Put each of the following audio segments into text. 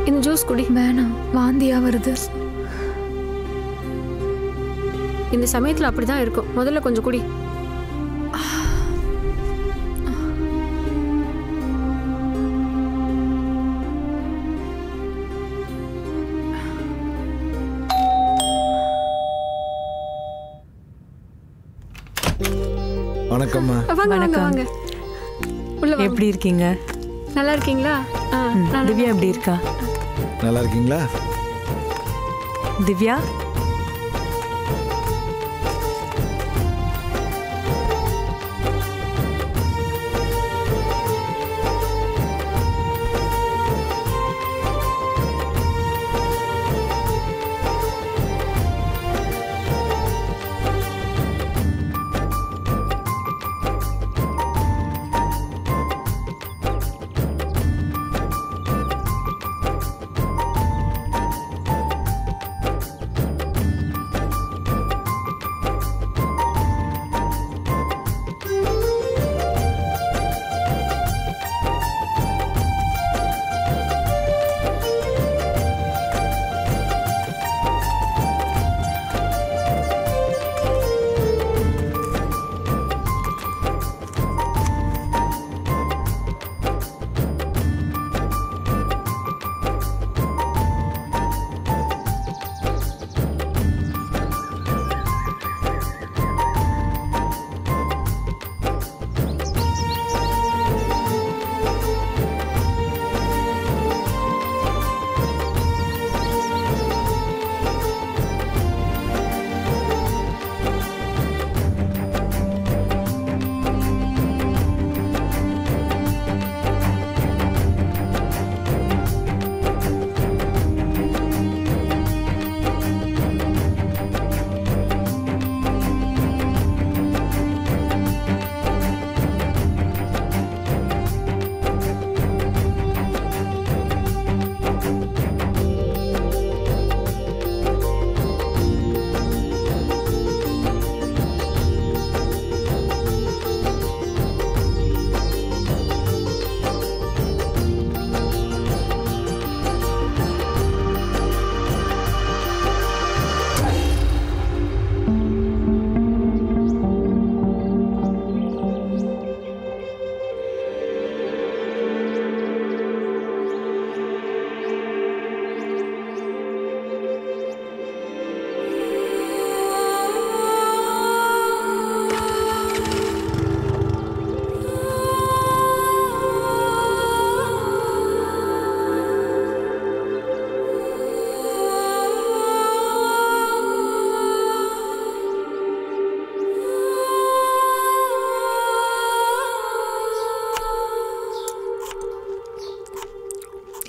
இந்த ஜூஸ் குடி. வேணாம், வாந்தியா வருது. இந்த சமயத்துல அப்படிதான் இருக்கும். முதல்ல கொஞ்சம் குடி. வணக்கம்மா. வாங்க வாங்க வாங்க. உள்ள வாங்க. எப்படி இருக்கீங்க? நல்லா இருக்கீங்களா? திவ்யா எப்படி இருக்கா? நல்லா இருக்கீங்களா? திவ்யா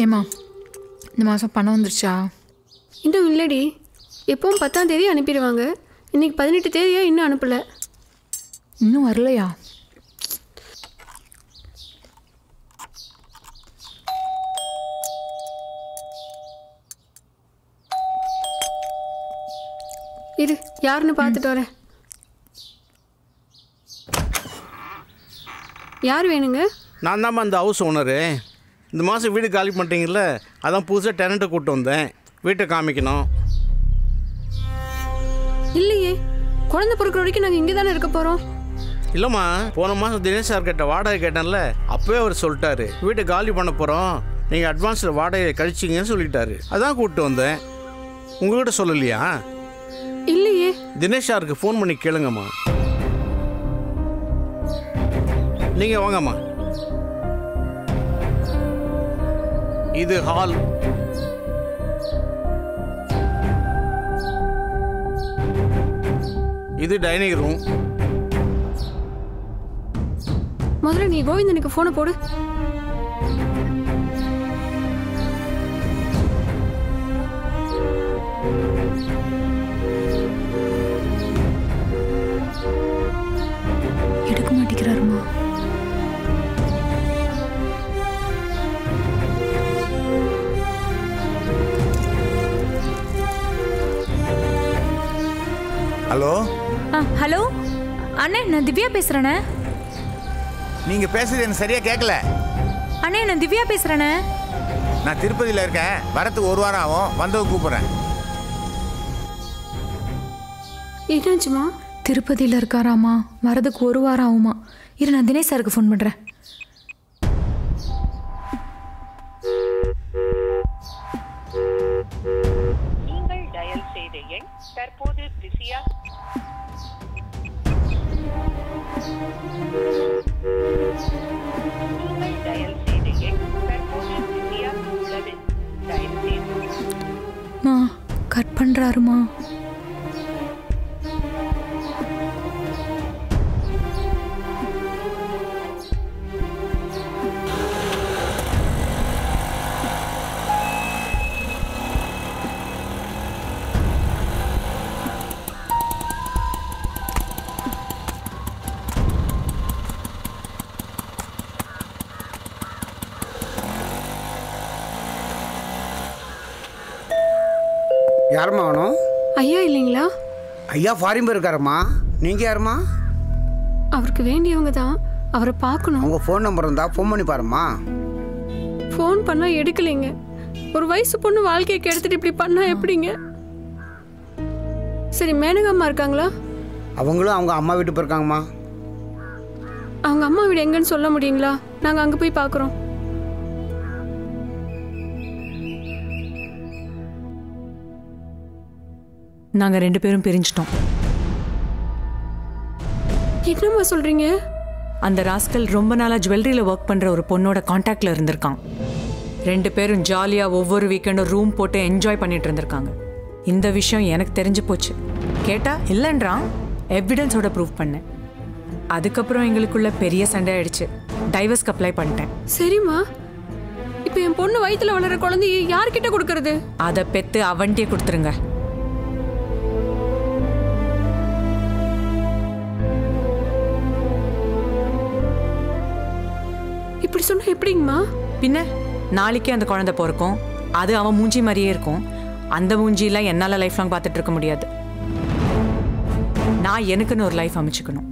ஏம்மா, இந்த மாதம் பணம் வந்துருச்சா? இன்னும் இல்லடி. எப்பவும் 10ஆம் தேதி அனுப்பிடுவாங்க. இன்னைக்கு 18 தேதியா இன்னும் அனுப்பலை. இன்னும் வரலையா? இரு, யாருன்னு பார்த்துட்டு வரேன். யார் வேணுங்க? நான் தான் அந்த ஹவுஸ் ஓனரு. இந்த மாதம் வீடு காலி பண்ணிட்டீங்கல்ல, அதான் புதுசாக டெனண்ட்டை கூப்பிட்டு வந்தேன். வீட்டை காமிக்கணும். இல்லையே, குழந்தை பிறக்கிற வரைக்கும் நாங்கள் இங்கே தானே இருக்க போகிறோம். இல்லைம்மா, போன மாதம் தினேஷ் சார் கிட்ட வாடகை கேட்டேன்ல, அப்போவே அவர் சொல்லிட்டாரு வீட்டை காலி பண்ண போகிறோம், நீங்கள் அட்வான்ஸில் வாடகை கழிச்சிங்கன்னு சொல்லிட்டாரு. அதான் கூப்பிட்டு வந்தேன். உங்ககிட்ட சொல்லலையா? இல்லையே. தினேஷ் சாருக்கு ஃபோன் பண்ணி கேளுங்கம்மா. நீங்கள் வாங்கம்மா. இது ஹால். இது டைனிங் ரூம். முதல்ல நீ கோவிந்தனுக்கு ஃபோனை போடு. எடுக்க மாட்டேங்கிறாருமா. ஹலோ. ஹலோ அண்ணே, நான் திவ்யா பேசுறேனே. நீங்க பேசுறது எனக்கு சரியா கேட்கல. அண்ணே, நான் திவ்யா பேசுறேனே. நான் திருப்பதியில் இருக்கேன், வரத்துக்கு 1 வாரம் ஆகும், வந்தது கூப்பிட்றேன். என்னாச்சுமா? திருப்பதியில் இருக்காராமா, வரதுக்கு 1 வாரம் ஆகுமா. இரு, நான் தினேஷ் சாருக்கு ஃபோன் பண்ணுறேன். நீங்கள் டயல் செய்த எண் தற்போது பிஸியா. நீங்கள் டயல் செய்த எண் தற்போது பிஸியா உள்ளது. டயல் செய்து மா கட் பண்ணுறாருமா. யாரும்மா வேணும்? ஐயா இல்லைங்களா? ஐயா ஃபாரின் போயிருக்காருமா. நீங்கள் யாருமா? அவருக்கு வேண்டியவங்க தான், அவரை பார்க்கணும். உங்கள் ஃபோன் நம்பர் இருந்தால் ஃபோன் பண்ணி பாருமா. ஃபோன் பண்ணால் எடுக்கலைங்க. ஒரு வயசு பொண்ணு வாழ்க்கையை கெடுத்துட்டு இப்படி பண்ணால் எப்படிங்க? சரி, மேனகம்மா இருக்காங்களா? அவங்களும் அவங்க அம்மா வீட்டு போயிருக்காங்கம்மா. அவங்க அம்மா வீடு எங்கன்னு சொல்ல முடியுங்களா? நாங்கள் அங்கே போய் பார்க்குறோம். நாங்கள் 2 பேரும் பிரிஞ்சிட்டோம். என்னம்மா சொல்கிறீங்க? அந்த ராஸ்கல் ரொம்ப நாளாக ஜுவல்லரியில் ஒர்க் பண்ணுற ஒரு பொண்ணோட காண்டாக்டில் இருந்திருக்கான். 2 பேரும் ஜாலியாக ஒவ்வொரு வீக்கெண்டும் ரூம் போட்டு என்ஜாய் பண்ணிட்டு இருந்திருக்காங்க. இந்த விஷயம் எனக்கு தெரிஞ்சு போச்சு. கேட்டால் இல்லைன்றான். எவிடன்ஸோட ப்ரூவ் பண்ணேன். அதுக்கப்புறம் எங்களுக்குள்ள பெரிய சண்டை ஆயிடுச்சு. டைவர்ஸ்க்கு அப்ளை பண்ணிட்டேன். சரிம்மா, இப்போ என் பொண்ணு வயிற்றுல வளர குழந்தைய யார்கிட்ட கொடுக்கறது? அதை பெற்று அவன்கிட்டே கொடுத்துருங்க. இப்படி சொன்னா எப்படிங்கம்மா? பின்ன நாளைக்கே அந்த குழந்தை பிறக்கும். அது அவன் மூஞ்சி மாதிரியே இருக்கும். அந்த மூஞ்சிலாம் என்னால் லைஃப் லாங் பார்த்துட்டு இருக்க முடியாது. நான் எனக்குன்னு ஒரு லைஃப் அமைச்சுக்கணும்.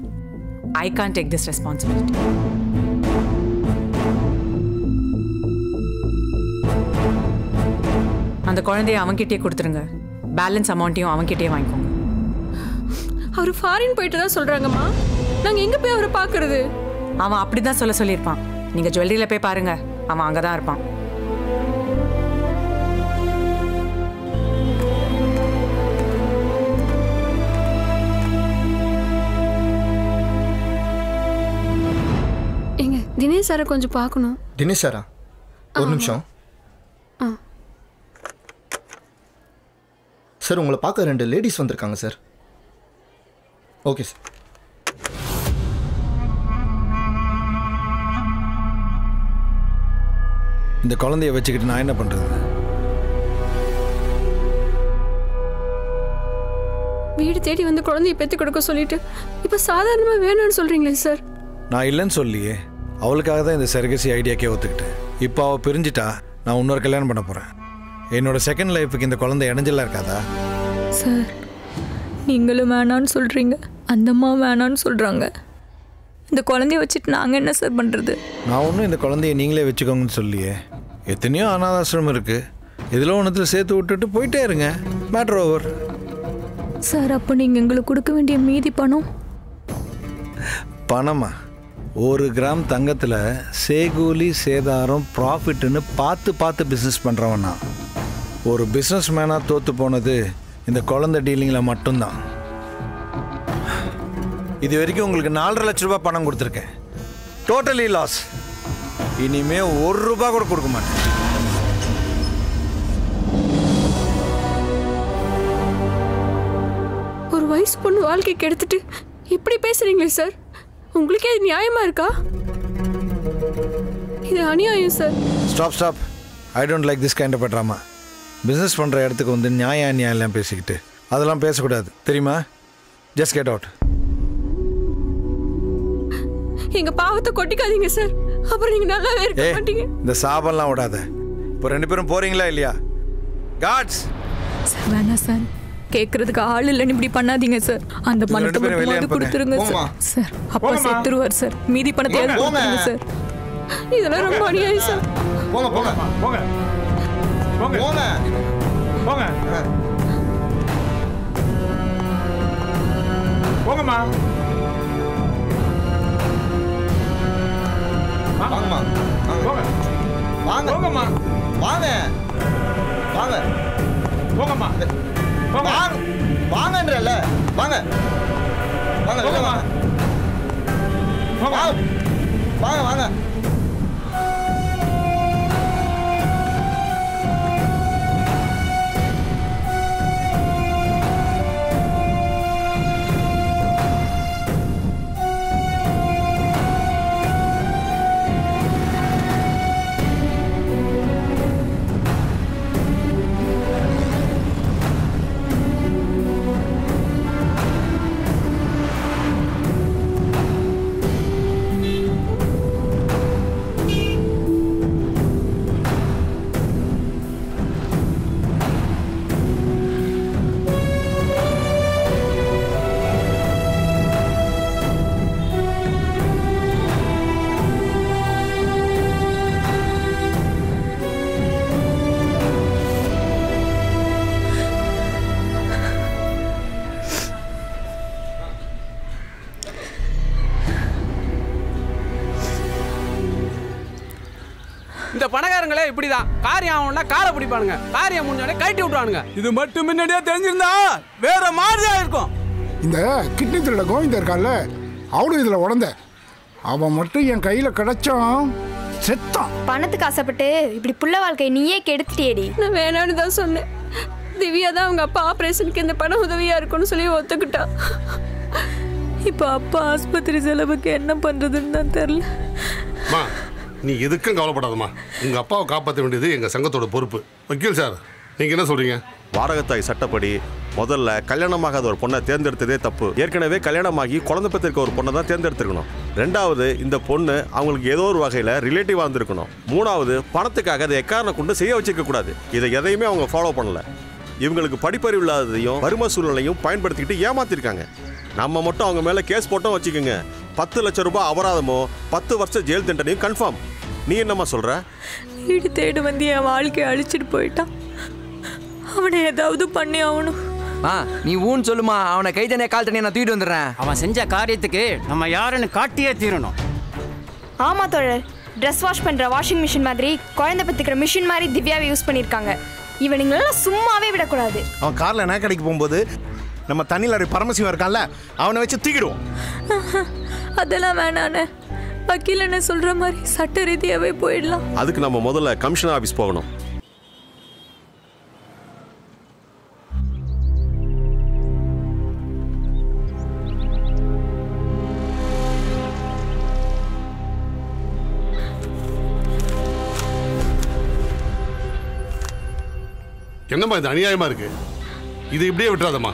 I can't take this responsibility. அந்த குழந்தைய அவன்கிட்டயே கொடுத்துருங்க. பேலன்ஸ் அமௌண்ட்டையும் அவன்கிட்டயே வாங்கிக்கோங்க. அவர் ஃபாரின் போயிட்டு தான் சொல்கிறாங்கம்மா. நாங்கள் எங்கே போய் அவரை பார்க்கறது? அவன் அப்படி தான் சொல்லியிருப்பான். நீங்கள் ஜுவல்லரியில் போய் பாருங்க, அவன் அங்கே தான் இருப்பான். எங்க தினேஷ் சாரை கொஞ்சம் பார்க்கணும். தினேஷ் சாரா? ஒரு நிமிஷம். சார், உங்களை பார்க்க 2 லேடிஸ் வந்திருக்காங்க சார். Okay sir. இந்த குழந்தைய வச்சுக்கிட்டு நான் என்ன பண்ணுறது? வீடு தேடி வந்து குழந்தைய பெற்று கொடுக்க சொல்லிட்டு இப்போ சாதாரணமாக வேணும்னு சொல்கிறீங்களே சார்? நான் இல்லைன்னு சொல்லியே, அவளுக்காக தான் இந்த சர்க்கசி ஐடியாக்கே ஒத்துக்கிட்டேன். இப்போ அவள் பிரிஞ்சிட்டா நான் இன்னொரு கல்யாணம் பண்ண போகிறேன். என்னோட செகண்ட் லைஃபுக்கு இந்த குழந்தை இடைஞ்சலாக இருக்காதா? சார், நீங்களும் வேணான்னு சொல்கிறீங்க, அந்த அம்மா வேணான்னு சொல்கிறாங்க. இந்த குழந்தைய வச்சுட்டு நாங்கள் என்ன சார் பண்ணுறது? நான் ஒன்றும் இந்த குழந்தைய நீங்களே வச்சுக்கோங்கன்னு சொல்லியே. எத்தனையோ அனாதாசிரமம் இருக்குது. இதில் ஒன்றத்தில் சேர்த்து விட்டுட்டு போயிட்டே இருங்க. Matter over. சார், அப்போ நீங்கள் எங்களுக்கு கொடுக்க வேண்டிய மீதி பணம்? பணமா? 1 கிராம் தங்கத்தில் சேகூலி சேதாரம் ப்ராஃபிட்னு பார்த்து பிஸ்னஸ் பண்ணுறவனா. ஒரு பிஸ்னஸ் மேனாக தோற்று போனது இந்த குழந்தை டீலிங்கில் மட்டும்தான். இது வரைக்கும் உங்களுக்கு 4.5 லட்ச ரூபாய் பணம் கொடுத்துருக்கேன். Totally loss. இனிமே 1 ரூபாய் கூட கொடுக்க மாட்டேன். ஒரு வயசு பொண்ணு வாழ்க்கைக்கு எடுத்துட்டு இப்படி பேசுறீங்களே சார், உங்களுக்கே இது நியாயமா இருக்கா? இது அநியாயம் sir. Stop. I don't like this kind of drama. Business பண்ணுற இடத்துக்கு வந்து நியாயம் பேசிக்கிட்டு அதெல்லாம் பேசக்கூடாது, தெரியுமா? Just get out. எங்க பாவத்தை கொட்டிக்காதீங்க சார், அப்புறம் நீங்க நல்லாவே இருக்க மாட்டீங்க. இந்த சாபம்லாம் விடாத. இப்போ 2 பேரும் போறீங்களா இல்லையா? காட்ஸ் சார், வேணாம் சார், கேட்கறதுக்கு ஆள் இல்லைன்னு இப்படி பண்ணாதீங்க சார். அந்த பணத்தை மட்டும் கொடுத்துருங்க சார். சார், அப்பா செத்துருவார் சார். மீதி பணத்தை கொடுத்துருங்க சார். இதெல்லாம் ரொம்ப அநியாயம் சார். போங்க. போங்க போங்க போங்கம்மா. வாங்கம்மா போங்க வாங்க போங்கம்மா வாங்க வாங்க போங்கம்மா போங்க வாங்கன்றல வாங்க வாங்க போங்கம்மா போங்க வாங்க வாங்க. இந்த பணக்காரங்களே இப்படிதான் காரியம் ஆகணும்னா காரை பிடிப்பானுங்க, காரியம் முடிஞ்சோடனே கழட்டி விட்டுவானுங்க. இது மட்டும் முன்னாடியே தெரிஞ்சிருந்தா வேற மாதிரியா இருக்கும். இந்த கிட்னி திருட கோவிந்தா இருக்கான்ல, அவனும் இதில் உடந்த. அவன் மட்டும் என் கையில் கிடைச்சான் செத்தான். பணத்துக்கு ஆசைப்பட்டு இப்படி புள்ள வாழ்க்கையை நீயே கெடுத்துட்டியேடி. நான் வேணான்னு தான் சொன்னேன். திவ்யா தான் அவங்க அப்பா ஆப்ரேஷனுக்கு இந்த பணம் உதவியா இருக்கும்னு சொல்லி ஒத்துக்கிட்டா. இப்போ அப்பா ஆஸ்பத்திரி செலவுக்கு என்ன பண்ணுறதுன்னு தான் தெரில. நீ எதுக்கும் கவலைப்படாதம்மா. உங்கள் அப்பாவை காப்பாற்ற வேண்டியது எங்கள் சங்கத்தோட பொறுப்பு. வக்கீல் சார், நீங்கள் என்ன சொல்கிறீங்க? வாடகைத்தாய் சட்டப்படி முதல்ல கல்யாணமாகாத ஒரு பொண்ணை தேர்ந்தெடுத்ததே தப்பு. ஏற்கனவே கல்யாணமாகி குழந்தை பெற்றிருக்க ஒரு பொண்ணை தான் தேர்ந்தெடுத்திருக்கணும். ரெண்டாவது, இந்த பொண்ணு அவங்களுக்கு ஏதோ ஒரு வகையில் ரிலேட்டிவாக இருந்திருக்கணும். மூணாவது, பணத்துக்காக அதை எக்காரணம் கொண்டு செய்ய வச்சிருக்க கூடாது. இதை எதையுமே அவங்க ஃபாலோ பண்ணல. இவங்களுக்கு படிப்பறிவு இல்லாததையும் வறுமை சூழ்நிலையும் பயன்படுத்திக்கிட்டு ஏமாத்திருக்காங்க. நம்ம மட்டும் அவங்க மேலே கேஸ் போட்டோம் வச்சுக்கோங்க, 10 லட்சம் ரூபாய் அபராதமோ 10 வருஷம் ஜெயில் தண்டனையும் கன்ஃபார்ம். நீ என்னம்மா சொல்ற? வீடு தேடு வந்து என் வாழ்க்கையை அழிச்சிட்டு போயிட்டான். அவனை ஏதாவது பண்ணி ஆகணும். நீ ஊன்னு சொல்லுமா, அவனை கை தனியா கால் தனியா நான் தூக்கிட்டு வந்துடுறேன். அவன் செஞ்ச காரியத்துக்கு நம்ம யாருன்னு காட்டியே தீரணும். ஆமா தோழர், ட்ரெஸ் வாஷ் பண்ற வாஷிங் மிஷின் மாதிரி குழந்தை பெற்றுக்கிற மிஷின் மாதிரி திவ்யாவை யூஸ் பண்ணியிருக்காங்க. இவனுங்களெல்லாம் சும்மாவே விடக்கூடாது. அவன் காரில் என்ன கடைக்கு போகும்போது நம்ம தண்ணியில் பரமசிவம் இருக்கான்ல, அவனை வச்சு தூக்கிடுவோம். அதெல்லாம் வேணானே. வக்கீல் என்ன சொல்ற மாதிரி சட்ட ரீதியாவே போயிடலாம். அதுக்கு நம்ம முதல்ல கமிஷனர் ஆஃபீஸ் போகணும். என்னம்மா இது அநியாயமாக இருக்கு? இது இப்படியே விட்டுறாதம்மா.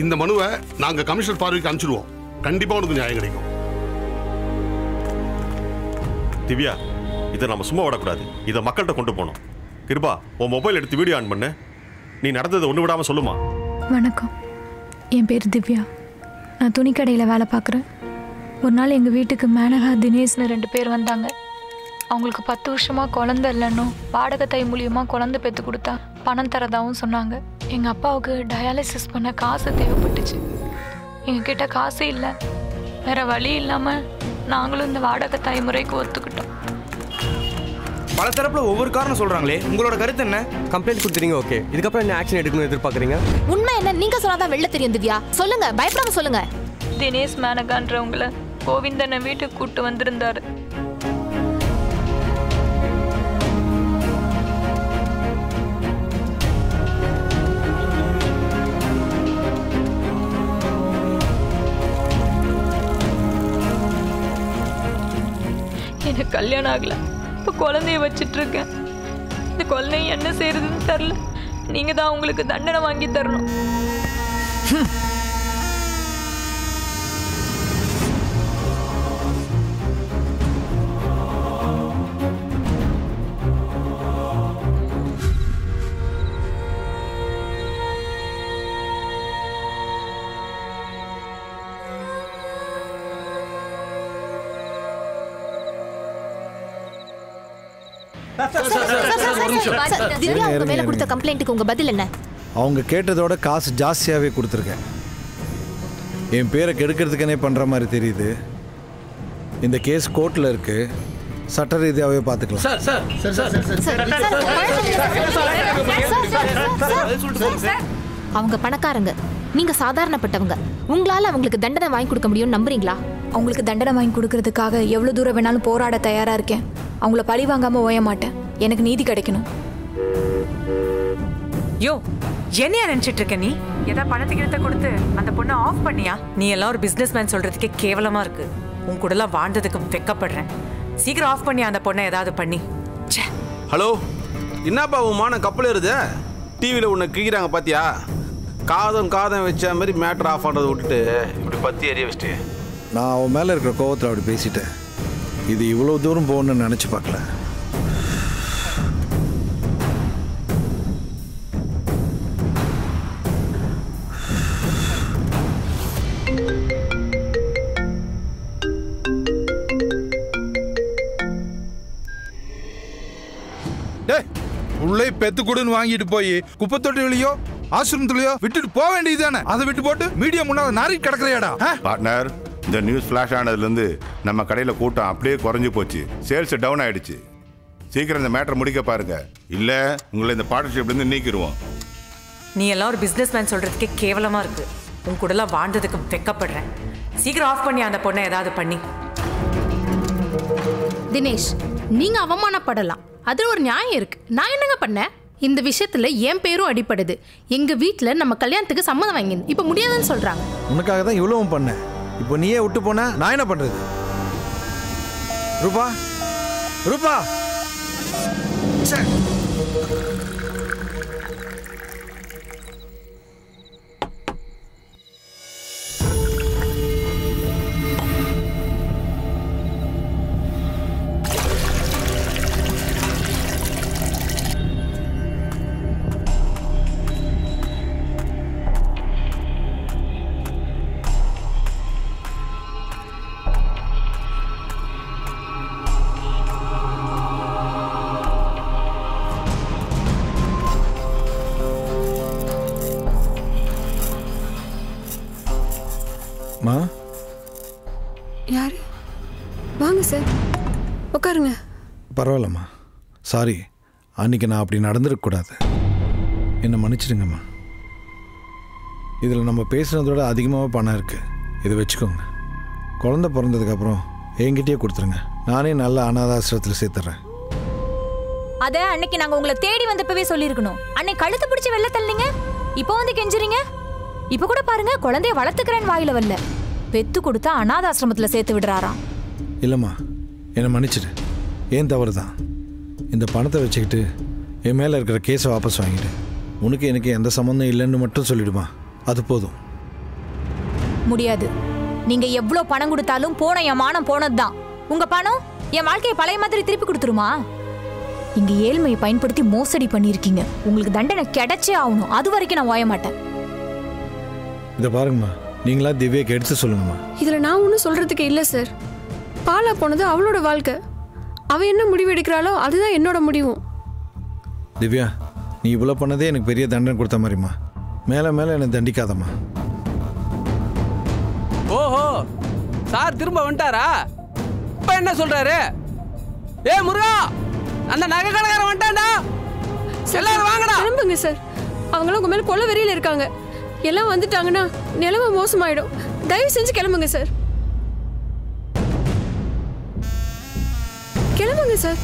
இந்த மனுவை நாங்கள் கமிஷனர் பார்வைக்கு அனுப்பிச்சிடுவோம். கண்டிப்பாக உனக்கு நியாயம் கிடைக்கும். திவ்யா, இதை நம்ம சும்மா விடக்கூடாது. இதை மக்கள்கிட்ட கொண்டு போகணும். கிருபா, உன் மொபைல் எடுத்து வீடியோ ஆன் பண்ணு. நீ நடந்ததை ஒன்று விடாமல் சொல்லுமா. வணக்கம், என் பேர் திவ்யா. நான் துணிக்கடையில் வேலை பார்க்குறேன். ஒரு நாள் எங்கள் வீட்டுக்கு மேனகா, தினேஷ்னு 2 பேர் வந்தாங்க. அவங்களுக்கு 10 வருஷமாக குழந்தை இல்லைன்னும் வாடகை தாய் மூலியமாக குழந்தை பெற்று கொடுத்தா பணம் தரதாகவும் சொன்னாங்க. எங்கள் அப்பாவுக்கு டயாலிசிஸ் பண்ண காசு தேவைப்பட்டுச்சு. எங்ககிட்ட காசு இல்லை. வேற வழி இல்லாமல் நாங்களும் இந்த வாடகை தாய் முறைக்கு ஒத்துக்கிட்டோம். பல தரப்புல ஒவ்வொரு காரணம் சொல்றாங்களே, உங்களோட கருத்து என்ன? கம்ப்ளைண்ட் கொடுத்துறீங்க, ஓகே. இதுக்கப்புறம் என்ன ஆக்ஷன் எடுக்கணும்னு எதிர்பார்க்குறீங்க? உண்மை என்ன நீங்க சொன்னாதான் வெளில தெரியும் திவ்யா. சொல்லுங்க, பயப்படாம சொல்லுங்க. தினேஷ் மேனகான்றவங்கள கோவிந்தனை வீட்டுக்கு கூட்டு வந்திருந்தாரு. எனக்கு கல்யாணம் ஆகல. இப்போ குழந்தைய வச்சிட்டு இருக்கேன். இந்த குழந்தைய என்ன செய்யறதுன்னு தெரியல. நீங்க தான் உங்களுக்கு தண்டனை வாங்கி தரணும். திவ்யா உங்க மேல கொடுத்த கம்ப்ளைண்ட்டுக்கு உங்க பதில் என்ன? அவங்க கேட்டதோட காசு ஜாஸ்தியாகவே கொடுத்துருக்கேன். என் பேரை கெடுக்கிறதுக்குனே பண்ணுற மாதிரி தெரியுது. இந்த கேஸ் கோர்ட்டில் இருக்கு, சட்ட ரீதியாகவே பார்த்துக்கலாம். அவங்க பணக்காரங்க, நீங்க சாதாரணப்பட்டவங்க. உங்களால அவங்களுக்கு தண்டனை வாங்கி கொடுக்க முடியும்னு நம்புறீங்களா? அவங்களுக்கு தண்டனை வாங்கி கொடுக்கறதுக்காக எவ்வளோ தூரம் வேணாலும் போராட தயாரா இருக்கேன். அவங்கள பழி வாங்காம ஓய மாட்டேன். எனக்கு நீதி கிடைக்கணும். யோ, என்னையா நினைச்சிட்டு இருக்க நீ? ஏதாவது பணத்துக்கு கொடுத்து அந்த பொண்ணை ஆஃப் பண்ணியா? நீ எல்லாம் ஒரு பிசினஸ் மேன் சொல்றதுக்கே கேவலமா இருக்கு. உன் கூட எல்லாம் வாழ்ந்ததுக்கு வெக்கப்படுறேன். சீக்கிரம் ஆஃப் பண்ணியா அந்த பொண்ணை ஏதாவது பண்ணி. ஹலோ, என்னப்பா உன் மான கப்பல் ஏறுது? டிவியில் உன்னை கிழிக்கிறாங்க பார்த்தியா? காதம் வச்ச மாதிரி மேட்ரு ஆஃப் பண்ணுறதை விட்டுட்டு இப்படி பற்றி எரிய வச்சுட்டு. நான் அவன் மேலே இருக்கிற கோவத்தில் அப்படி பேசிட்டேன். இது இவ்வளோ தூரம் போகணுன்னு நினச்சி பார்க்கல. உள்ளே பெத்து கொடுன்னு வாங்கிட்டு போய் குப்பை தொட்டிலையோ ஆசிரமத்திலையோ விட்டுட்டு போக வேண்டியதுதானே. அதை விட்டு போட்டு மீடியா முன்னால நாரி கிடக்குறையாடா. பார்ட்னர், இந்த நியூஸ் ஃபிளாஷ் ஆனதுலேருந்து நம்ம கடையில் கூட்டம் அப்படியே குறைஞ்சி போச்சு. சேல்ஸ் டவுன் ஆயிடுச்சு. சீக்கிரம் இந்த மேட்டர் முடிக்க பாருங்க, இல்ல உங்களை இந்த பார்ட்னர்ஷிப்லேருந்து நீக்கிடுவோம். நீ எல்லாம் ஒரு பிசினஸ் மேன் சொல்றதுக்கே கேவலமா இருக்கு. உன் கூட எல்லாம் வாழ்ந்ததுக்கு வெக்கப்படுறேன். சீக்கிரம் ஆஃப் பண்ணி அந்த பொண்ணை ஏதாவது பண்ணி. தினேஷ், நீங்க அவமானப்படலாம், அதுல ஒரு நியாயம் இருக்கு. நான் என்னங்க பண்ணேன்? இந்த விஷயத்துல என் பேரும் அடிப்படுது. எங்க வீட்டுல நம்ம கல்யாணத்துக்கு சம்மதம் வாங்கினது இப்ப முடியாதுன்னு சொல்றாங்க. உனக்காக தான் இவ்வளவும் பண்ணேன். இப்போ நீயே விட்டு போன நான் என்ன பண்றது? ரூபா ரூபா மா. யாரு? வாங்க சார், உட்காருங்க. பரவாயில்லம்மா, சாரி. அன்னைக்கு நான் அப்படி நடந்துருக்கக்கூடாது. என்னை மன்னிச்சிடுங்கம்மா. இதில் நம்ம பேசுனதோட அதிகமாக பணம் இருக்குது. இதை வச்சுக்கோங்க. குழந்தை பிறந்ததுக்கப்புறம் என்கிட்டயே கொடுத்துருங்க. நானே நல்ல அனாதாசிரத்தில் சேர்த்துறேன். அதை அன்னைக்கு நாங்கள் உங்களை தேடி வந்தப்பவே சொல்லியிருக்கணும். அன்னைக்கு கழுத்து பிடிச்சி வெளில தள்ளிங்க, இப்போ வந்து கெஞ்சுறீங்க. இப்போ கூட பாருங்க, குழந்தைய வளர்த்துக்கிறேன்னு வாயில வரல, பெத்து கொடுத்தா அனாதாசிரமத்தில் சேர்த்து விடுறாராம். இல்லைம்மா, என்னை மன்னிச்சிடு. ஏன் தவறு தான். இந்த பணத்தை வச்சுக்கிட்டு என் மேலே இருக்கிற கேஸை வாபஸ் வாங்கிடு. உனக்கு எனக்கு எந்த சம்மந்தம் இல்லைன்னு மட்டும் சொல்லிடுமா, அது போதும். முடியாது. நீங்க எவ்வளோ பணம் கொடுத்தாலும் போன என் மானம் போனதுதான். உங்க பணம் என் வாழ்க்கையை பழைய மாதிரி திருப்பி கொடுத்துருமா? இங்க ஏழ்மையை பயன்படுத்தி மோசடி பண்ணியிருக்கீங்க. உங்களுக்கு தண்டனை கிடைச்சே ஆகணும். அது வரைக்கும் நான் ஓய மாட்டேன். இதை பாருங்கம்மா, நீங்களா திவ்யாக்கு எடுத்து சொல்லுங்கம்மா. இதில் நான் ஒன்றும் சொல்கிறதுக்கு இல்லை சார். பாலா போனது அவளோட வாழ்க்கை. அவள் என்ன முடிவு எடுக்கிறாளோ அதுதான் என்னோட முடிவும். திவ்யா, நீ இவ்வளோ பண்ணதே எனக்கு பெரிய தண்டனை கொடுத்த மாதிரிம்மா. மேலே மேலே என்னை தண்டிக்காதம்மா. ஓஹோ, சார் திரும்ப வந்துட்டாரா? இப்போ என்ன சொல்றாரு? ஏ முருகா, அந்த நகை கடைக்காரன் வந்துட்டான்டா. எல்லாரும் வாங்கடா. கிளம்புங்க சார். அவங்களும் உங்க மேல கொலை வெறியில இருக்காங்க. எல்லாம் வந்துட்டாங்கன்னா நிலைமை மோசமாயிடும். தயவு செஞ்சு கிளம்புங்க சார். கிளம்புங்க சார்.